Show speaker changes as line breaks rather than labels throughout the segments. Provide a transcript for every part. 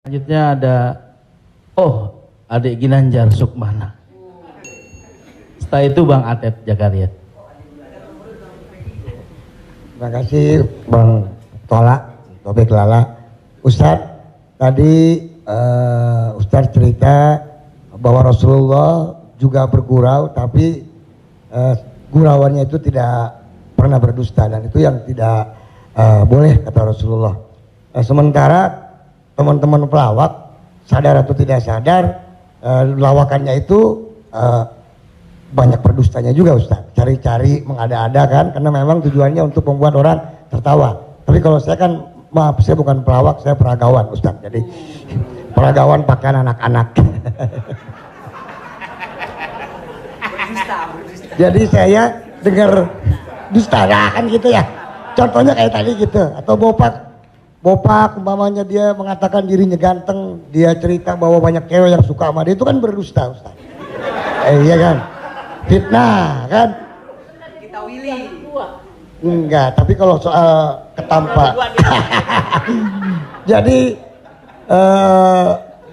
Selanjutnya ada adik Ginanjar Sukmana. Setelah itu Bang Atep Jakaria.
Terima kasih Bang Tola, Tobek Lala. Ustadz, tadi Ustadz cerita bahwa Rasulullah juga bergurau, tapi gurauannya itu tidak pernah berdusta, dan itu yang tidak boleh kata Rasulullah. Sementara teman-teman pelawak sadar atau tidak sadar lawakannya itu banyak berdustanya juga Ustaz, cari-cari mengada-ada kan, karena memang tujuannya untuk membuat orang tertawa. Tapi kalau saya kan, maaf, saya bukan pelawak, saya peragawan Ustaz, jadi peragawan pakaian anak-anak. Jadi saya dengar dusta kan gitu ya, contohnya kayak tadi gitu, atau Bopak umpamanya dia mengatakan dirinya ganteng, dia cerita bahwa banyak cewek yang suka sama dia, itu kan berdusta Ustaz. Iya kan, fitnah kan.
Kita Willy.
Enggak, tapi kalau soal ketampak. Jadi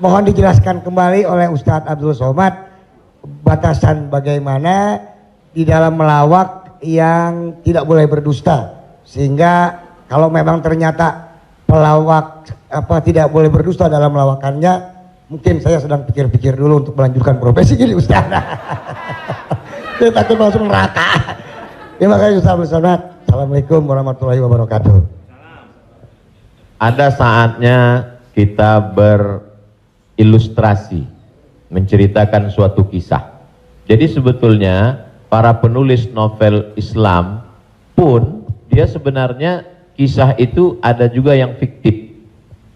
mohon dijelaskan kembali oleh Ustadz Abdul Somad batasan bagaimana di dalam melawak yang tidak boleh berdusta, sehingga kalau memang ternyata pelawak tidak boleh berdusta dalam melawakannya, mungkin saya sedang pikir-pikir dulu untuk melanjutkan profesi ini Ustaz. Saya takut masuk neraka. Terima kasih Ustaz Abdul Somad. Assalamualaikum warahmatullahi wabarakatuh.
Ada saatnya kita berilustrasi, menceritakan suatu kisah. Jadi sebetulnya para penulis novel Islam pun dia sebenarnya kisah itu ada juga yang fiktif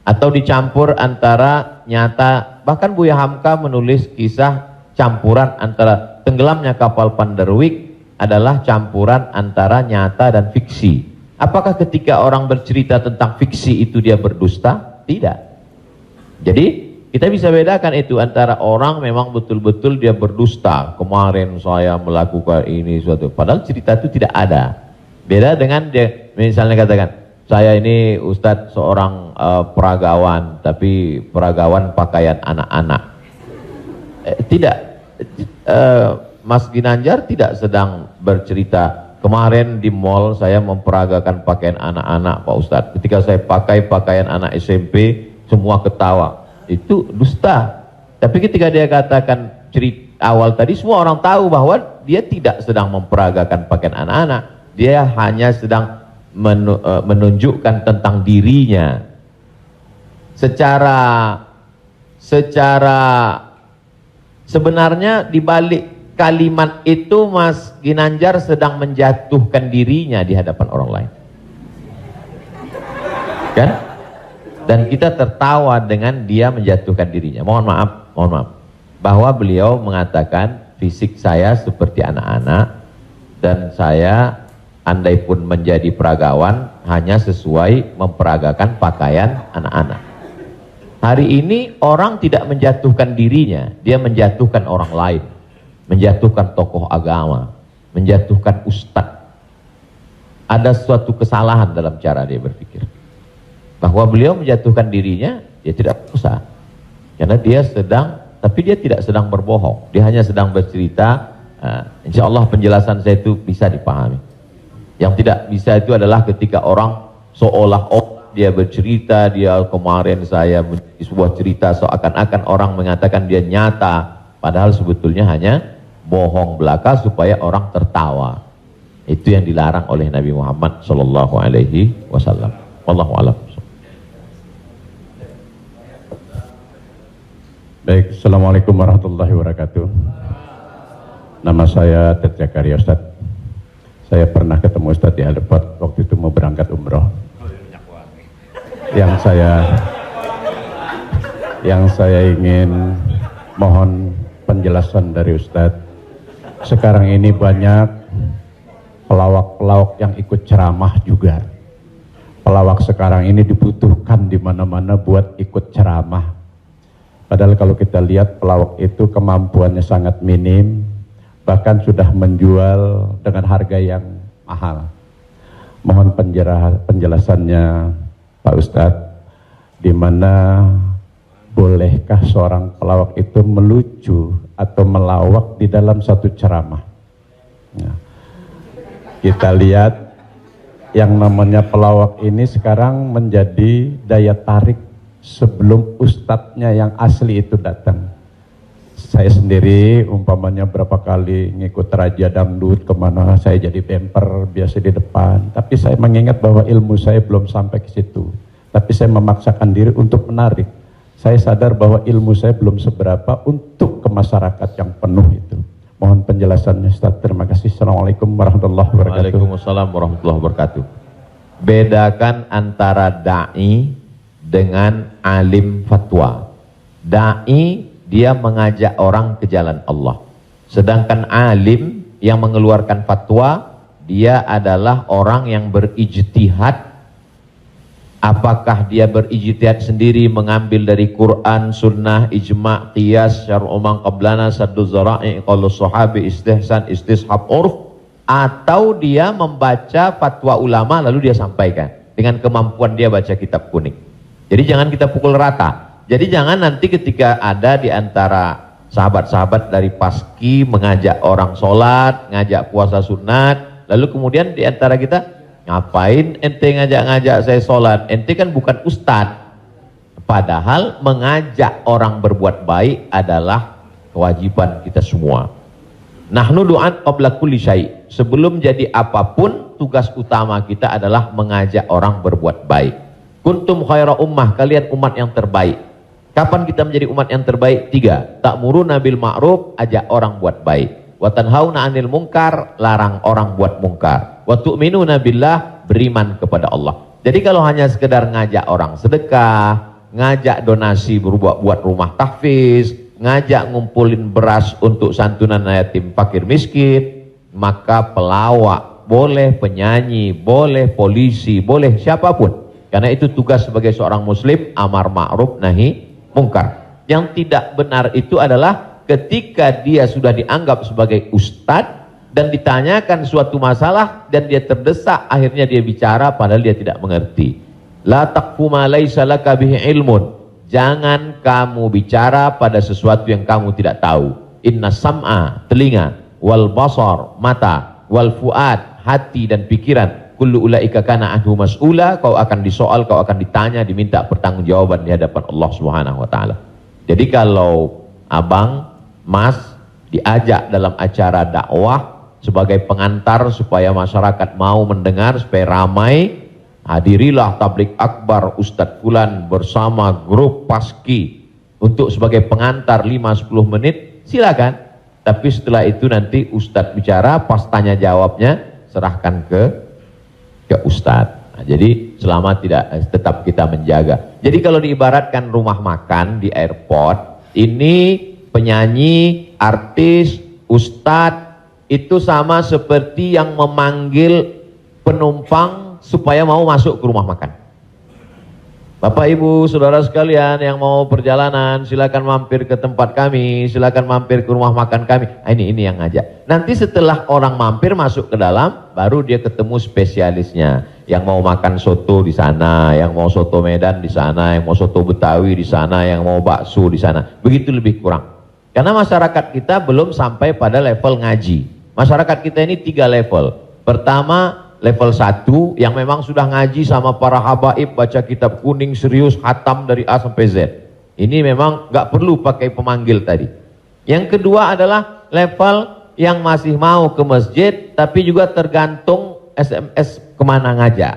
atau dicampur antara nyata. Bahkan Buya Hamka menulis kisah campuran antara tenggelamnya kapal Panderwick adalah campuran antara nyata dan fiksi. Apakah ketika orang bercerita tentang fiksi itu dia berdusta? Tidak. Jadi kita bisa bedakan itu antara orang memang betul-betul dia berdusta. Kemarin saya melakukan ini suatu, padahal cerita itu tidak ada. Beda dengan dia misalnya katakan, saya ini Ustadz seorang peragawan, tapi peragawan pakaian anak-anak. Tidak, Mas Ginanjar tidak sedang bercerita, kemarin di mall saya memperagakan pakaian anak-anak Pak Ustadz. Ketika saya pakai pakaian anak SMP, semua ketawa. Itu dusta. Tapi ketika dia katakan cerita awal tadi, semua orang tahu bahwa dia tidak sedang memperagakan pakaian anak-anak. Dia hanya sedang menunjukkan tentang dirinya. Secara sebenarnya di balik kalimat itu Mas Ginanjar sedang menjatuhkan dirinya di hadapan orang lain. Kan? Dan kita tertawa dengan dia menjatuhkan dirinya. Mohon maaf, bahwa beliau mengatakan fisik saya seperti anak-anak, dan saya andai pun menjadi peragawan hanya sesuai memperagakan pakaian anak-anak. Hari ini orang tidak menjatuhkan dirinya, dia menjatuhkan orang lain, menjatuhkan tokoh agama, menjatuhkan ustadz. Ada suatu kesalahan dalam cara dia berpikir. Bahwa beliau menjatuhkan dirinya, dia tidak usah. Karena dia tapi dia tidak sedang berbohong. Dia hanya sedang bercerita. Insya Allah penjelasan saya itu bisa dipahami. Yang tidak bisa itu adalah ketika orang seolah-olah dia bercerita, dia kemarin saya menjadi sebuah cerita seakan-akan orang mengatakan dia nyata, padahal sebetulnya hanya bohong belaka supaya orang tertawa. Itu yang dilarang oleh Nabi Muhammad Sallallahu Alaihi Wasallam. Wallahu a'lam.
Baik, Assalamualaikum warahmatullahi wabarakatuh. Nama saya Ted Jakaria Ustadz. Saya pernah ketemu Ustadz di airport waktu itu mau berangkat umroh. Yang saya ingin mohon penjelasan dari Ustadz. Sekarang ini banyak pelawak-pelawak yang ikut ceramah juga. Pelawak sekarang ini dibutuhkan di mana-mana buat ikut ceramah. Padahal kalau kita lihat pelawak itu kemampuannya sangat minim, bahkan sudah menjual dengan harga yang mahal. Mohon penjelasannya Pak Ustadz, di mana mudah seorang pelawak itu melucu atau melawak di dalam satu ceramah. Ya. Kita lihat yang namanya pelawak ini sekarang menjadi daya tarik sebelum ustadznya yang asli itu datang. Saya sendiri umpamanya berapa kali ngikut raja dangdut kemana, saya jadi bemper biasa di depan, tapi saya mengingat bahwa ilmu saya belum sampai ke situ, tapi saya memaksakan diri untuk menarik. Saya sadar bahwa ilmu saya belum seberapa untuk ke masyarakat yang penuh itu. Mohon penjelasannya Ustaz. Terima kasih. Assalamualaikum warahmatullahi wabarakatuh.
Waalaikumsalam warahmatullahi wabarakatuh. Bedakan antara da'i dengan alim fatwa. Da'i dia mengajak orang ke jalan Allah. Sedangkan alim yang mengeluarkan fatwa, dia adalah orang yang berijtihad. Apakah dia berijtihad sendiri mengambil dari Quran, sunnah, ijma', qiyas, syar'u man qablana, saddu zara'i, qaulus sahabi, istihsan, istishab, urf, atau dia membaca fatwa ulama lalu dia sampaikan dengan kemampuan dia baca kitab kuning. Jadi jangan kita pukul rata. Jadi jangan nanti ketika ada di antara sahabat-sahabat dari Paski mengajak orang sholat, ngajak puasa sunat, lalu kemudian di antara kita, ngapain ente ngajak-ngajak saya sholat? Ente kan bukan ustadz. Padahal mengajak orang berbuat baik adalah kewajiban kita semua. Nahnu du'an qabla kulli syai'. Sebelum jadi apapun, tugas utama kita adalah mengajak orang berbuat baik. Kuntum khaira ummah, kalian umat yang terbaik. Kapan kita menjadi umat yang terbaik? 3. Ta'muruna bil ma'ruf, ajak orang buat baik. Wa tanhauna 'anil munkar, larang orang buat mungkar. Wa tu'minuna billah, beriman kepada Allah. Jadi kalau hanya sekedar ngajak orang sedekah, ngajak donasi buat rumah tahfiz, ngajak ngumpulin beras untuk santunan yatim fakir miskin, maka pelawak, boleh penyanyi, boleh polisi, boleh siapapun. Karena itu tugas sebagai seorang muslim, amar ma'ruf nahi mungkar. Yang tidak benar itu adalah ketika dia sudah dianggap sebagai ustadz dan ditanyakan suatu masalah dan dia terdesak, akhirnya dia bicara padahal dia tidak mengerti. La taqfu ma laisa laka bihi ilmun. Jangan kamu bicara pada sesuatu yang kamu tidak tahu. Inna sam'a, telinga, wal basar, mata, wal fuad, hati dan pikiran, kullu ulaika kana anhu mas'ula, kau akan disoal, kau akan ditanya, diminta pertanggungjawaban di hadapan Allah Subhanahu wa taala. Jadi kalau abang, mas diajak dalam acara dakwah sebagai pengantar supaya masyarakat mau mendengar, supaya ramai, hadirilah tablik akbar Ustadz Fulan bersama grup Paski untuk sebagai pengantar 5-10 menit, silakan. Tapi setelah itu nanti Ustadz bicara, pas tanya jawabnya serahkan ke Ustadz. Nah, jadi selama tetap kita menjaga. Jadi kalau diibaratkan rumah makan di airport, ini penyanyi, artis, Ustadz itu sama seperti yang memanggil penumpang supaya mau masuk ke rumah makan. Bapak Ibu saudara sekalian yang mau perjalanan, silakan mampir ke tempat kami, silakan mampir ke rumah makan kami. Nah, ini yang ngajak. Nanti setelah orang mampir masuk ke dalam, baru dia ketemu spesialisnya. Yang mau makan soto di sana, yang mau soto Medan di sana, yang mau soto Betawi di sana, yang mau bakso di sana. Begitu lebih kurang. Karena masyarakat kita belum sampai pada level ngaji. Masyarakat kita ini 3 level. Pertama, level 1 yang memang sudah ngaji sama para habaib, baca kitab kuning serius, hatam dari A sampai Z. Ini memang nggak perlu pakai pemanggil tadi. Yang kedua adalah level yang masih mau ke masjid tapi juga tergantung SMS kemana ngajak.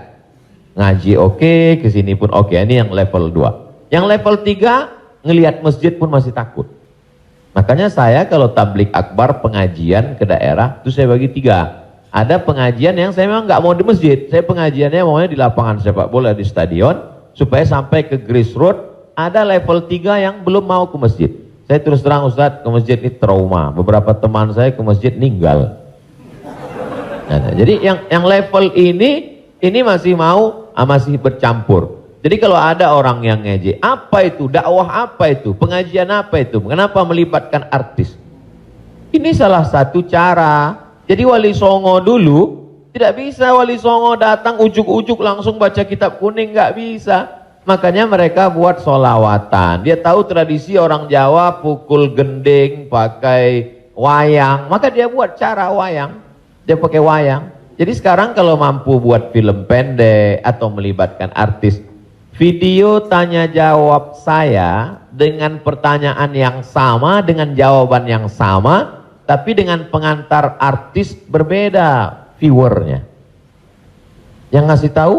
Ngaji oke, kesini pun oke. Ini yang level 2. Yang level 3 ngelihat masjid pun masih takut. Makanya saya kalau tablik akbar pengajian ke daerah itu saya bagi 3. Ada pengajian yang saya memang nggak mau di masjid, saya pengajiannya maunya di lapangan sepak bola, di stadion, supaya sampai ke grassroots. Ada level 3 yang belum mau ke masjid. Saya terus terang Ustadz, ke masjid ini trauma. Beberapa teman saya ke masjid meninggal. Nah, jadi yang level ini masih mau, masih bercampur. Jadi kalau ada orang yang ngejek, apa itu dakwah, apa itu pengajian, apa itu, kenapa melibatkan artis? Ini salah satu cara. Jadi Wali Songo dulu tidak bisa Wali Songo datang ujuk-ujuk langsung baca kitab kuning, nggak bisa. Makanya mereka buat solawatan. Dia tahu tradisi orang Jawa pukul gending, pakai wayang. Maka dia buat cara wayang. Dia pakai wayang. Jadi sekarang kalau mampu buat film pendek atau melibatkan artis, video tanya jawab saya dengan pertanyaan yang sama, dengan jawaban yang sama, tapi dengan pengantar artis berbeda viewernya. Yang ngasih tahu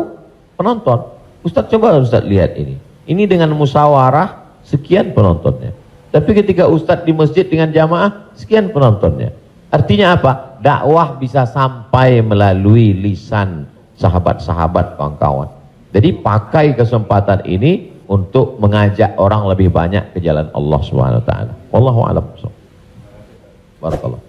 penonton. Ustadz, coba Ustadz lihat ini. Ini dengan musyawarah sekian penontonnya. Tapi ketika Ustadz di masjid dengan jamaah sekian penontonnya. Artinya apa? Dakwah bisa sampai melalui lisan sahabat-sahabat, kawan-kawan. Jadi pakai kesempatan ini untuk mengajak orang lebih banyak ke jalan Allah Subhanahu wa taala. Wallahu a'lam. Barakallah.